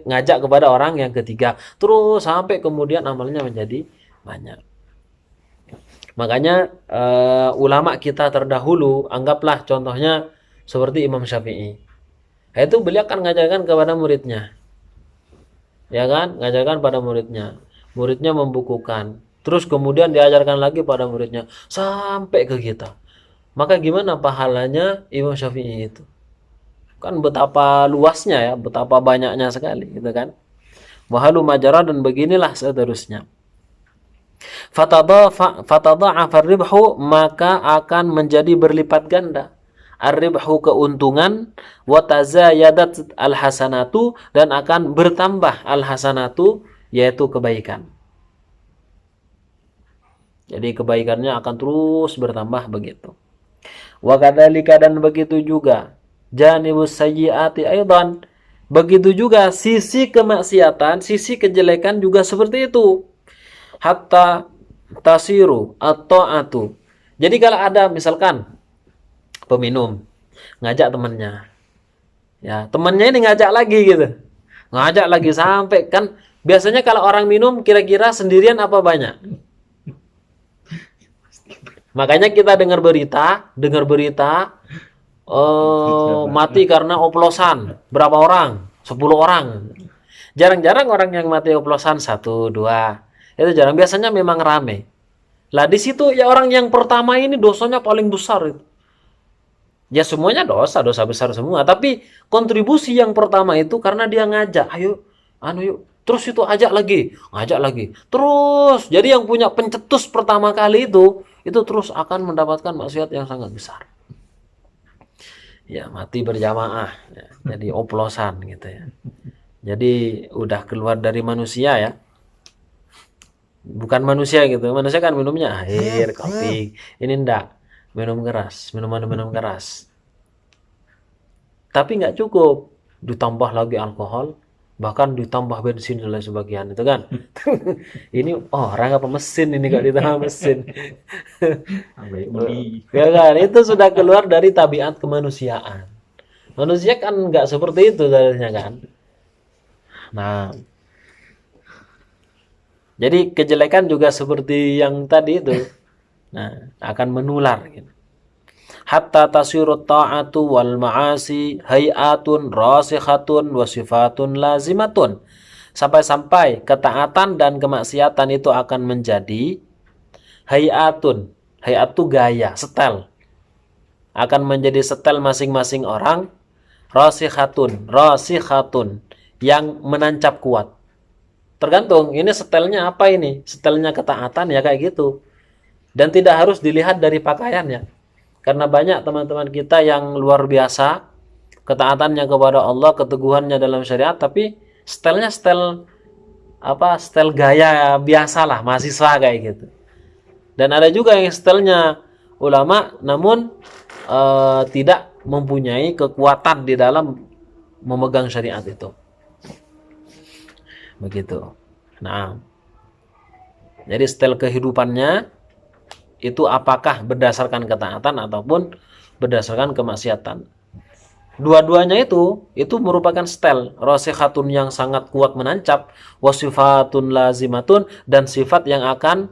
S1: ngajak kepada orang yang ketiga. Terus sampai kemudian amalnya menjadi banyak. Makanya ulama kita terdahulu, anggaplah contohnya seperti Imam Syafi'i. Itu beliau kan ngajarkan kepada muridnya. Ya kan? Ngajarkan pada muridnya. Muridnya membukukan. Terus kemudian diajarkan lagi pada muridnya. Sampai ke kita. Maka gimana pahalanya Imam Syafi'i itu? Kan betapa luasnya ya. Betapa banyaknya sekali. Gitu kan? Wahalu majara, dan beginilah seterusnya. Fatadha'afa ar-ribhu, maka akan menjadi berlipat ganda. Ar-ribhu keuntungan, wa tazayadat al-hasanatu, dan akan bertambah al-hasanatu, yaitu kebaikan. Jadi kebaikannya akan terus bertambah begitu. Wa kadzalika, dan begitu juga janibus sayyiati aidan, begitu juga sisi kemaksiatan, sisi kejelekan juga seperti itu. Hatta tasiru at-ta'atu. Jadi kalau ada misalkan peminum ngajak temannya, ya temannya ini ngajak lagi gitu, ngajak lagi sampai kan biasanya kalau orang minum kira-kira sendirian apa banyak. Makanya kita dengar berita mati karena oplosan berapa orang, 10 orang. Jarang-jarang orang yang mati oplosan 1, 2, itu jarang. Biasanya memang rame. Lah di situ ya orang yang pertama ini dosanya paling besar itu. Ya semuanya dosa besar semua, tapi kontribusi yang pertama itu karena dia ngajak, ayo yuk. Terus itu ngajak lagi. Terus jadi yang punya pencetus pertama kali itu terus akan mendapatkan maksiat yang sangat besar. Ya, mati berjamaah, ya, jadi oplosan gitu ya. Jadi udah keluar dari manusia ya. Bukan manusia gitu. Manusia kan minumnya air, kopi. Ini enggak. Minum keras, minum keras. Tapi nggak cukup, ditambah lagi alkohol, bahkan ditambah bensin dan lain sebagian itu kan. Ini orang apa mesin ini kok ditambah mesin. Ya kan, itu sudah keluar dari tabiat kemanusiaan. Manusia kan nggak seperti itu seharusnya kan. Nah, jadi kejelekan juga seperti yang tadi itu. Nah, akan menular gitu. Hatta tasirut ta'atu wal ma'asi hayatun rasikhatun wa sifatun lazimatun. Sampai-sampai ketaatan dan kemaksiatan itu akan menjadi hayatun. Hayat itu gaya, setel. Akan menjadi setel masing-masing orang. Rasikhatun yang menancap kuat. Tergantung ini setelnya apa ini? Setelnya ketaatan ya kayak gitu. Dan tidak harus dilihat dari pakaiannya. Karena banyak teman-teman kita yang luar biasa ketaatannya kepada Allah, keteguhannya dalam syariat, tapi setelnya setel gaya biasalah, mahasiswa kayak gitu. Dan ada juga yang setelnya ulama namun tidak mempunyai kekuatan di dalam memegang syariat itu. Begitu. Nah, jadi setel kehidupannya itu apakah berdasarkan ketaatan ataupun berdasarkan kemaksiatan. Dua-duanya itu merupakan setel rasikhatun yang sangat kuat menancap, wasifatun lazimatun, dan sifat yang akan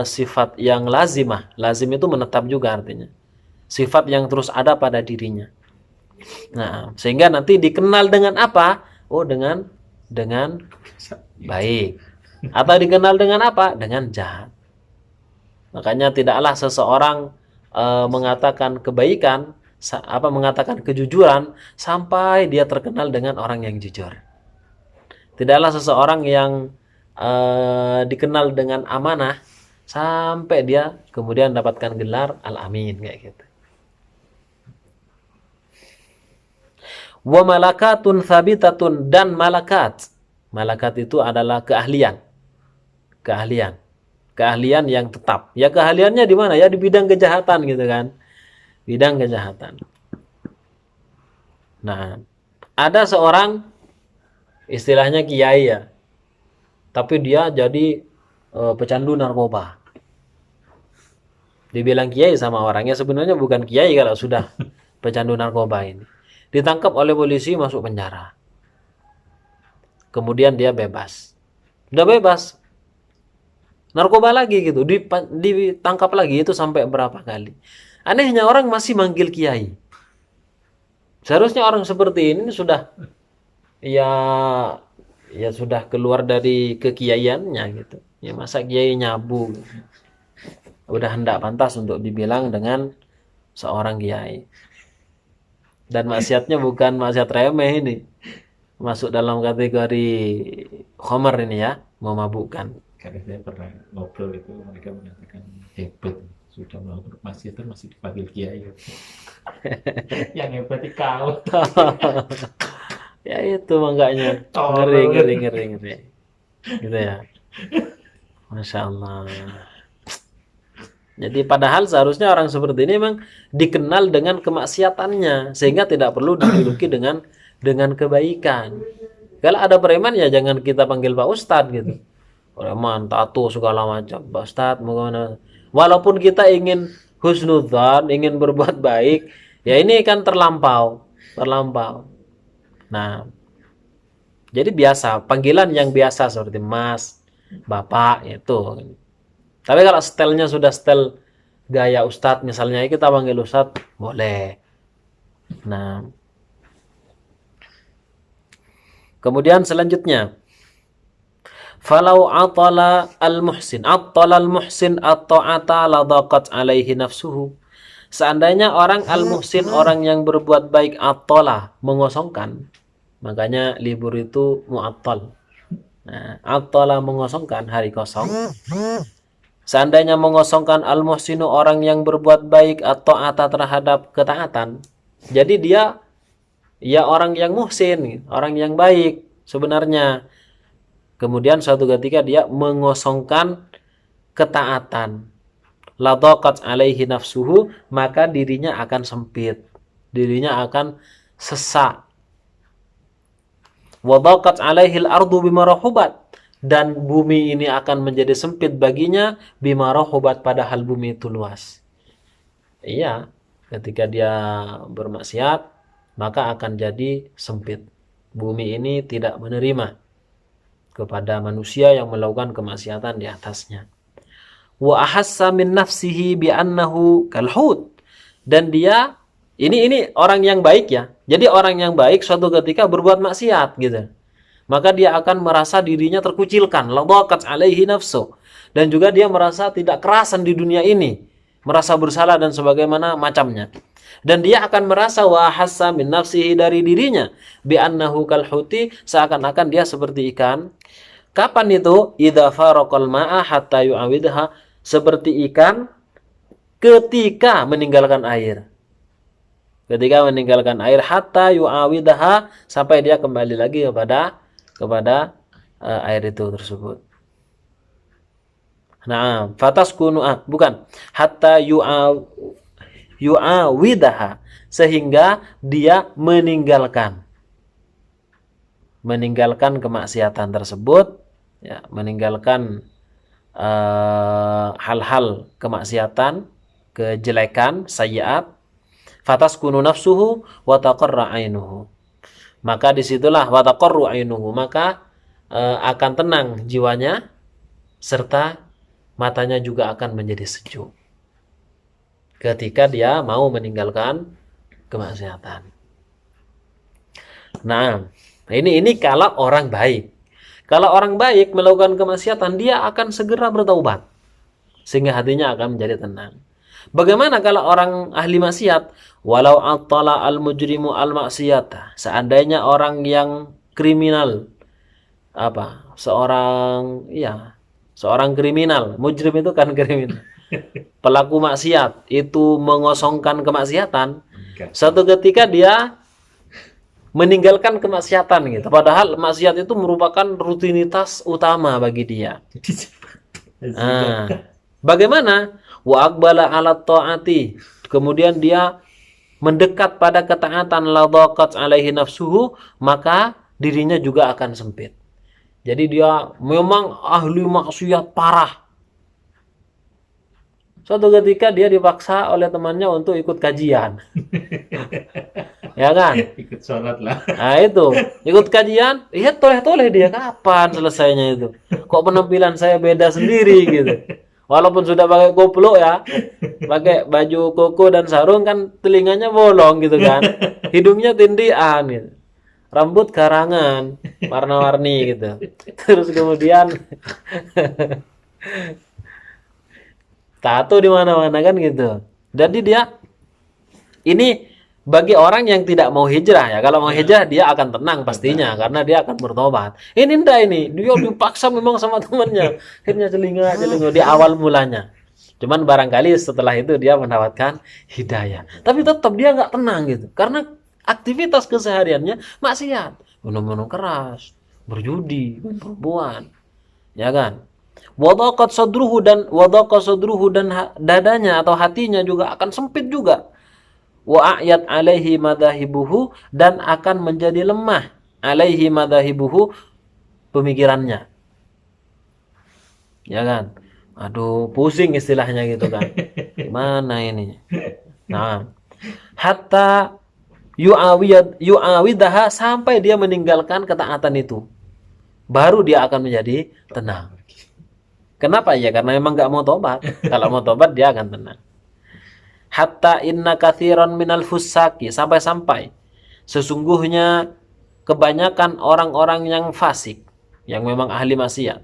S1: sifat yang lazimah. Lazim itu menetap juga artinya. Sifat yang terus ada pada dirinya. Nah, sehingga nanti dikenal dengan apa? Oh, dengan baik. Atau dikenal dengan apa? Dengan jahat. Makanya tidaklah seseorang mengatakan kebaikan, mengatakan kejujuran sampai dia terkenal dengan orang yang jujur. Tidaklah seseorang yang dikenal dengan amanah sampai dia kemudian dapatkan gelar Al-Amin kayak gitu. Wa malakatun thabitatun, dan malakat. Malakat itu adalah keahlian. Keahlian. Keahlian yang tetap. Ya keahliannya di mana? Ya di bidang kejahatan gitu kan. Bidang kejahatan. Nah, ada seorang istilahnya kiai ya. Tapi dia jadi pecandu narkoba. Dibilang kiai sama orangnya, sebenarnya bukan kiai kalau sudah pecandu narkoba ini. Ditangkap oleh polisi, masuk penjara. Kemudian dia bebas. Udah bebas. Narkoba lagi gitu. Ditangkap lagi, itu sampai berapa kali. Anehnya orang masih manggil kiai. Seharusnya orang seperti ini sudah ya sudah keluar dari kekiaiannya gitu. Ya masa kiai nyabu. Udah hendak pantas untuk dibilang dengan seorang kiai. Dan maksiatnya bukan maksiat remeh ini. Masuk dalam kategori khamar ini ya, memabukkan.
S2: Karena saya pernah ngobrol itu, mereka mengatakan hebat, sudah melakukan maksiatan masih dipanggil kiai. Yang hebat di kau.
S1: Ya itu makanya ngeri. Gitu ya. Masya Allah. Jadi padahal seharusnya orang seperti ini memang dikenal dengan kemaksiatannya, sehingga tidak perlu dijuluki dengan kebaikan. Kalau ada preman ya jangan kita panggil Pak Ustadz gitu. Preman, tato segala macam. Pak Ustadz mau kemana? Walaupun kita ingin husnudzan, ingin berbuat baik, ya ini kan terlampau. Nah, jadi biasa, panggilan yang biasa seperti Mas, Bapak itu. Tapi kalau stylenya sudah style gaya Ustadz, misalnya kita panggil Ustadz, boleh. Nah, kemudian selanjutnya, falau atala al-muhsin at-ta'ata la daqat alaihi nafsuhu. Seandainya orang al-muhsin, orang yang berbuat baik, at-tala, mengosongkan. Makanya libur itu mu'attal. Nah, at-tala mengosongkan, hari kosong. Seandainya mengosongkan al-muhsinu, orang yang berbuat baik, atau ata terhadap ketaatan. Jadi dia ya orang yang muhsin, orang yang baik sebenarnya. Kemudian suatu ketika dia mengosongkan ketaatan. La daqat alaihi nafsuhu, maka dirinya akan sempit. Dirinya akan sesak. Wa daqat alaihi al-ardu bima rahubat, dan bumi ini akan menjadi sempit baginya, bima rahubat, padahal bumi itu luas. Iya, ketika dia bermaksiat, maka akan jadi sempit. Bumi ini tidak menerima kepada manusia yang melakukan kemaksiatan di atasnya. Wa ahassa min nafsihi bi annahu kalhut, dan dia ini orang yang baik ya. Jadi orang yang baik suatu ketika berbuat maksiat gitu. Maka dia akan merasa dirinya terkucilkan, ladaqat alaihi nafsu, dan juga dia merasa tidak kerasan di dunia ini, merasa bersalah dan sebagaimana macamnya. Dan dia akan merasa wa hassa min nafsihi, dari dirinya, bi annahu kalhuti, seakan-akan dia seperti ikan. Kapan itu? Idza faraqal ma'a hatta yu'awidha, seperti ikan ketika meninggalkan air. Ketika meninggalkan air, hatta yu'awidha, sampai dia kembali lagi kepada air itu tersebut. Nah, fataskunu, bukan, hatta yu'awidha, sehingga dia meninggalkan kemaksiatan tersebut, ya, meninggalkan hal-hal kemaksiatan, kejelekan, sayyiat. Fataskunu nafsuhu wa taqarra ainuhu, maka disitulah wa taqarru ainuhu, maka akan tenang jiwanya, serta matanya juga akan menjadi sejuk ketika dia mau meninggalkan kemaksiatan. Nah, ini kalau orang baik. Kalau orang baik melakukan kemaksiatan, dia akan segera bertaubat sehingga hatinya akan menjadi tenang. Bagaimana kalau orang ahli maksiat? Walau attala al-mujrimu al-maksiyata, seandainya orang yang kriminal seorang kriminal, mujrim itu kan kriminal. Pelaku maksiat itu mengosongkan kemaksiatan,
S2: Enggak.
S1: suatu ketika dia meninggalkan kemaksiatan gitu. Padahal maksiat itu merupakan rutinitas utama bagi dia.
S2: Jadi
S1: Nah, bagaimana? Wa aqbala 'ala ta'ati. Kemudian dia mendekat pada ketaatan, la dhaqat 'alaihi nafsuhu, maka dirinya juga akan sempit. Jadi dia memang ahli maksiat parah. Suatu ketika dia dipaksa oleh temannya untuk ikut kajian. Ya kan?
S2: ikut sholat lah.
S1: Nah itu, ikut kajian, lihat toleh-toleh dia kapan selesainya itu. Kok penampilan saya beda sendiri gitu. Walaupun sudah pakai koplo ya, pakai baju koko dan sarung kan telinganya bolong gitu kan. Hidungnya tindian gitu. Rambut karangan, warna-warni gitu. Terus kemudian tato di mana-mana kan gitu. Jadi dia ini bagi orang yang tidak mau hijrah ya. Kalau mau hijrah dia akan tenang pastinya karena dia akan bertobat. Ini ndak ini, dia dipaksa memang sama temannya. Akhirnya celinga di awal mulanya. Cuman barangkali setelah itu dia mendapatkan hidayah. Tapi tetap dia nggak tenang gitu. Karena aktivitas kesehariannya maksiat, minum-minum keras, berjudi, perempuan. Ya kan? Wadaqat sadruhu dan dadanya atau hatinya juga akan sempit juga. Wa a'yat alaihi madahibuhu, dan akan menjadi lemah alaihi madahibuhu, pemikirannya. Ya kan? Aduh, pusing istilahnya gitu kan. Gimana ini? Nah, hatta yu'awidaha, sampai dia meninggalkan ketaatan itu. Baru dia akan menjadi tenang. Kenapa ya? Karena memang nggak mau tobat. Kalau mau tobat dia akan tenang. Hatta inna katsiran minal fusaki, sampai-sampai sesungguhnya kebanyakan orang-orang yang fasik, yang memang ahli maksiat,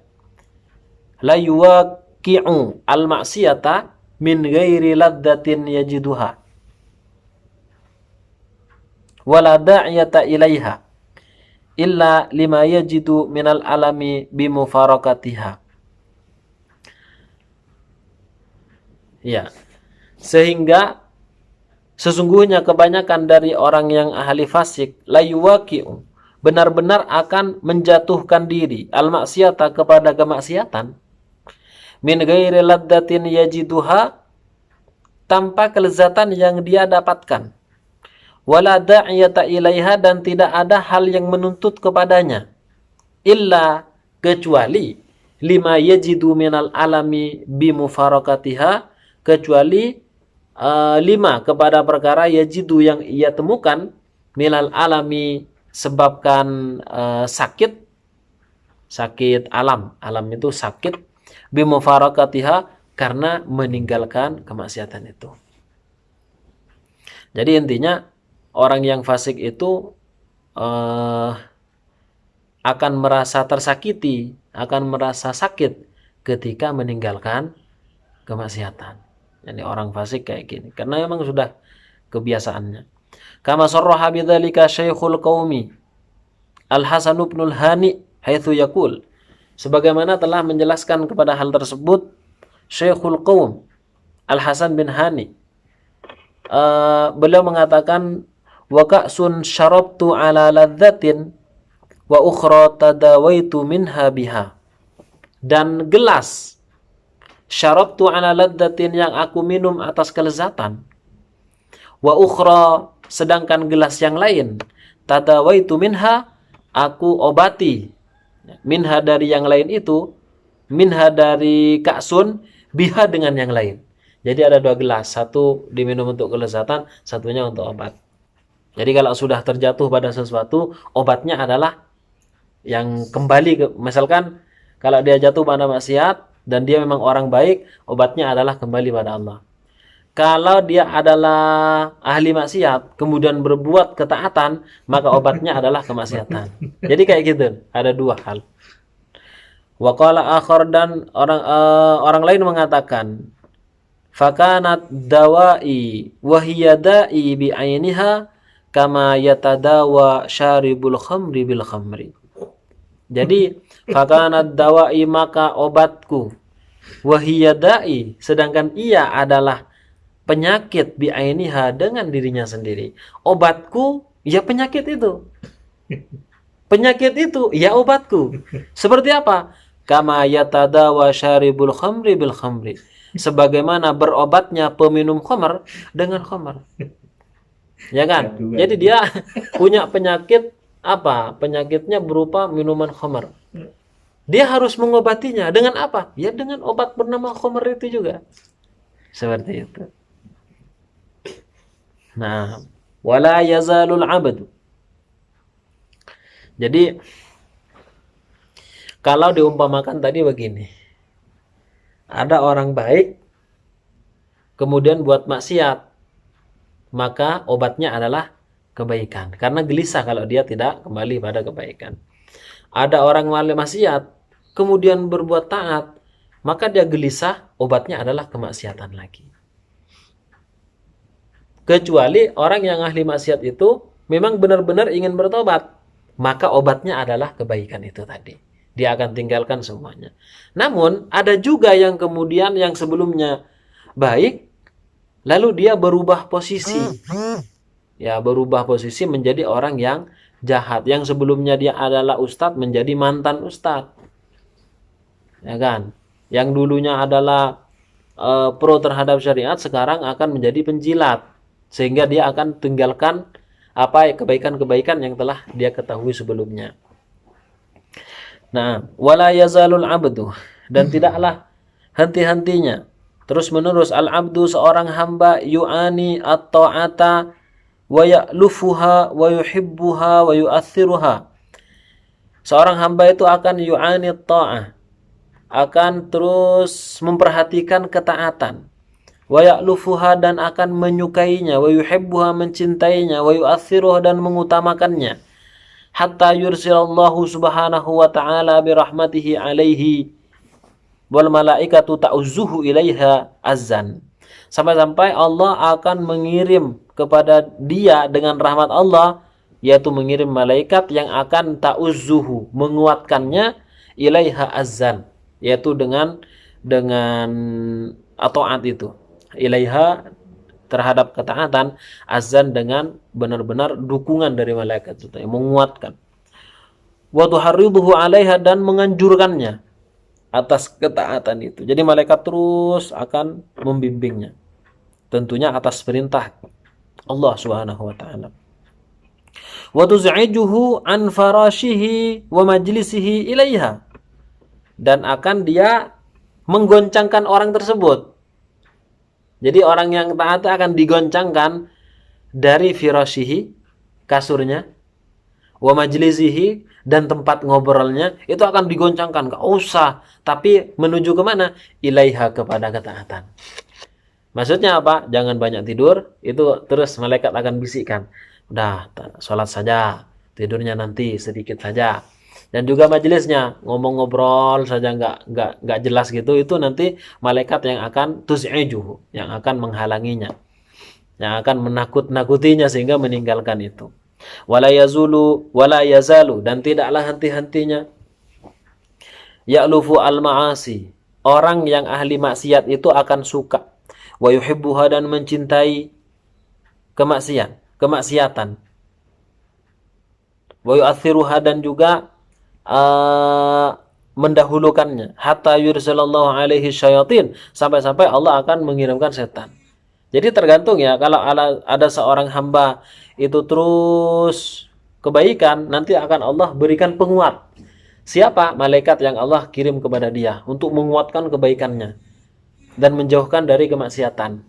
S1: la yuwaqi'u al maksiyata min ghairi laddatin yajiduha wala da'yata ilaiha illa lima yajidu minal alami bimufarakatiha. Ya, sehingga sesungguhnya kebanyakan dari orang yang ahli fasik la yuwaqi'u, benar-benar akan menjatuhkan diri al maksiyata, kepada kemaksiatan, min ghairi laddatin yajiduha, tanpa kelezatan yang dia dapatkan, wala da'iyata ilaiha, dan tidak ada hal yang menuntut kepadanya, illa, kecuali, lima yajidu minal alami bimufarakatiha, kecuali lima, kepada perkara yajidu yang ia temukan, minal alami, sebabkan sakit alam itu sakit, bimufarakatiha, karena meninggalkan kemaksiatan itu. Jadi intinya orang yang fasik itu akan merasa tersakiti, akan merasa sakit ketika meninggalkan kemaksiatan. Jadi orang fasik kayak gini karena memang sudah kebiasaannya. Kama sarraha bidzalika Syekhul Qaumi Al-Hasan ibn al-Hani haitsu yaqul, sebagaimana telah menjelaskan kepada hal tersebut Syekhul Qaum Al-Hasan bin Hani, beliau mengatakan, wa ka'sun syarabtu ala ladzatin wa ukhra tadawaitu minha biha, dan gelas syarabtu ala ladzatin, yang aku minum atas kelezatan, wa ukhra, sedangkan gelas yang lain, tadawaitu minha, aku obati, minha dari yang lain itu, minha dari ka'sun, biha dengan yang lain. Jadi ada dua gelas, satu diminum untuk kelezatan, satunya untuk obat. Jadi kalau sudah terjatuh pada sesuatu, obatnya adalah yang kembali ke, misalkan kalau dia jatuh pada maksiat dan dia memang orang baik, obatnya adalah kembali pada Allah. Kalau dia adalah ahli maksiat, kemudian berbuat ketaatan, maka obatnya adalah kemaksiatan. Jadi kayak gitu, ada dua hal. Wa qala akhar, dan orang lain mengatakan, fakanat dawai wa hiya da'i bi ainiha kama yatadawa syaribul khamri bil khamri. Jadi Fakanat dawai, maka obatku. Wahiyadai, sedangkan ia adalah penyakit bi'ainiha, dengan dirinya sendiri. Obatku ya penyakit itu. Penyakit itu ya obatku. Seperti apa? Kama yatadawa syaribul khamri bil khamri. Sebagaimana berobatnya peminum khamr dengan khamr. Ya kan? Jadi dia punya penyakit apa? Penyakitnya berupa minuman khamr. Dia harus mengobatinya dengan apa? Ya dengan obat bernama khamr itu juga. Seperti itu. Nah, wala yazalul abdu. Jadi kalau diumpamakan tadi begini. Ada orang baik kemudian buat maksiat, maka obatnya adalah kebaikan. Karena gelisah kalau dia tidak kembali pada kebaikan. Ada orang maksiat kemudian berbuat taat, maka dia gelisah, obatnya adalah kemaksiatan lagi. Kecuali orang yang ahli maksiat itu memang benar-benar ingin bertobat, maka obatnya adalah kebaikan itu tadi. Dia akan tinggalkan semuanya. Namun ada juga yang kemudian yang sebelumnya baik, lalu dia berubah posisi. Ya, berubah posisi menjadi orang yang jahat. Yang sebelumnya dia adalah ustadz menjadi mantan ustadz. Ya kan? Yang dulunya adalah pro terhadap syariat, sekarang akan menjadi penjilat. Sehingga dia akan tinggalkan apa kebaikan-kebaikan yang telah dia ketahui sebelumnya. Nah, wala yazalul abdu, dan tidaklah henti-hentinya terus menerus al-abdu, seorang hamba, yu'ani at-ta'ata wa ya'lufuha wa yuhibbuha wa yu'athiruha. Seorang hamba itu akan yu'ani at-ta'ah, akan terus memperhatikan ketaatan, wa ya'lufuha, dan akan menyukainya, wa yuhibbuha, mencintainya, wa yu'athiruha, dan mengutamakannya, hatta yursilallahu subhanahu wa ta'ala birahmatihi alaihi wal malaikatu ta'uzzuhu ilaiha azzan. Sampai-sampai Allah akan mengirim kepada dia dengan rahmat Allah, yaitu mengirim malaikat yang akan ta'uzzuhu, menguatkannya, ilaiha azzan, yaitu dengan taat itu, ilaiha, terhadap ketaatan, azan, dengan benar-benar dukungan dari malaikat itu yang menguatkan, wa tuharriduhu 'alaiha, dan menganjurkannya atas ketaatan itu. Jadi malaikat terus akan membimbingnya, tentunya atas perintah Allah Subhanahu wa taala. Wa tuz'ijuhu an farashihi wa majlisihi ilaiha, dan akan dia menggoncangkan orang tersebut. Jadi orang yang taat akan digoncangkan dari firashihi, kasurnya, wa majlisihi, dan tempat ngobrolnya, itu akan digoncangkan, gak usah, tapi menuju kemana? Ilaiha, kepada ketaatan. Maksudnya apa? Jangan banyak tidur, itu terus malaikat akan bisikkan, udah sholat saja, tidurnya nanti sedikit saja. Dan juga majelisnya, ngomong-ngobrol saja nggak jelas gitu, itu nanti malaikat yang akan tus'ijuhu, yang akan menghalanginya, yang akan menakut-nakutinya sehingga meninggalkan itu. Wala yazalu, dan tidaklah henti-hentinya, ya'lufu al-ma'asi, orang yang ahli maksiat itu akan suka, wa yuhibbuha, dan mencintai kemaksiatan, wa yu'athiruha, dan juga mendahulukannya, hatta yursalallahu alaihi syayatin, sampai-sampai Allah akan mengirimkan setan. Jadi tergantung ya, kalau ada seorang hamba itu terus kebaikan, nanti akan Allah berikan penguat. Siapa? Malaikat yang Allah kirim kepada dia untuk menguatkan kebaikannya dan menjauhkan dari kemaksiatan.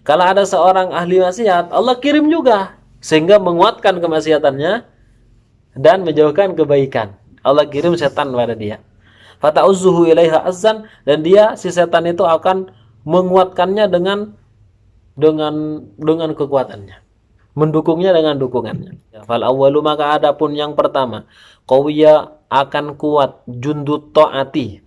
S1: Kalau ada seorang ahli maksiat, Allah kirim juga sehingga menguatkan kemaksiatannya dan menjauhkan kebaikan. Allah kirim setan pada dia. Fata'uzzuhu ilaiha azzan, dan dia, si setan itu akan menguatkannya dengan kekuatannya, mendukungnya dengan dukungannya. Fal awwalu, maka adapun yang pertama, qawiya, akan kuat, jundut ta'ati,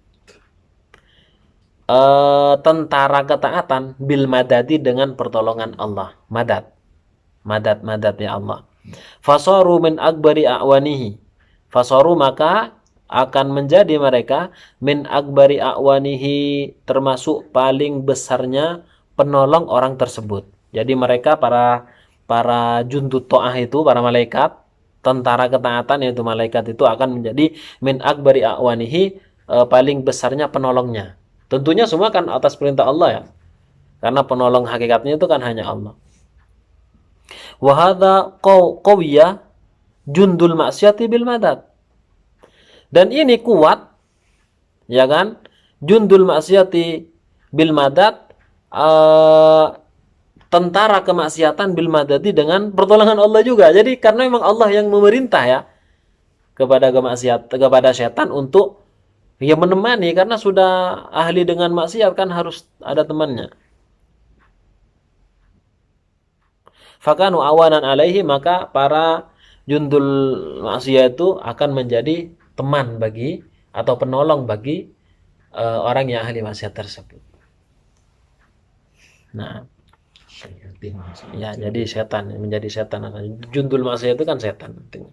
S1: tentara ketaatan, bil madadi, dengan pertolongan Allah. Madad ya Allah. Fasaru min akbari a'wanihi, fasaru, maka akan menjadi mereka min akbari a'wanihi, termasuk paling besarnya penolong orang tersebut. Jadi mereka para jundut ta'ah itu, para malaikat, tentara ketaatan yaitu malaikat itu akan menjadi min akbari a'wanihi, paling besarnya penolongnya. Tentunya semua kan atas perintah Allah ya. Karena penolong hakikatnya itu kan hanya Allah. Wa hadza qawiyya jundul maksiati bil madad. Dan ini kuat, ya kan? Jundul maksiati bil madad, tentara kemaksiatan bil madadi, dengan pertolongan Allah juga. Jadi karena memang Allah yang memerintah ya kepada setan untuk ya menemani, karena sudah ahli dengan maksiat kan harus ada temannya. Fakanu awanan alaihi, maka para jundul maksiat itu akan menjadi teman bagi atau penolong bagi orang yang ahli maksiat tersebut. Nah, ya jadi setan, menjadi setan. Jundul maksiat itu kan setan artinya.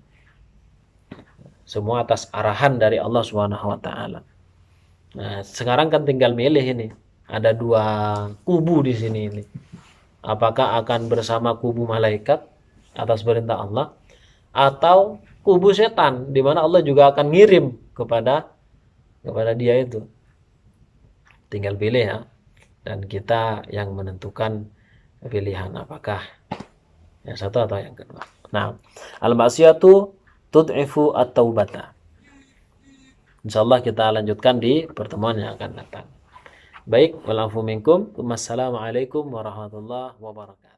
S1: Semua atas arahan dari Allah Subhanahu wa taala. Nah, sekarang kan tinggal milih ini. Ada dua kubu di sini ini. Apakah akan bersama kubu malaikat atas perintah Allah, atau kubu setan di mana Allah juga akan ngirim kepada dia itu. Tinggal pilih ya. Dan kita yang menentukan pilihan apakah yang satu atau yang kedua. Nah, al-ma'siyatu tud'ifu at-taubata. Insyaallah kita lanjutkan di pertemuan yang akan datang. Baik, wal afu minkum. Wassalamualaikum warahmatullahi wabarakatuh.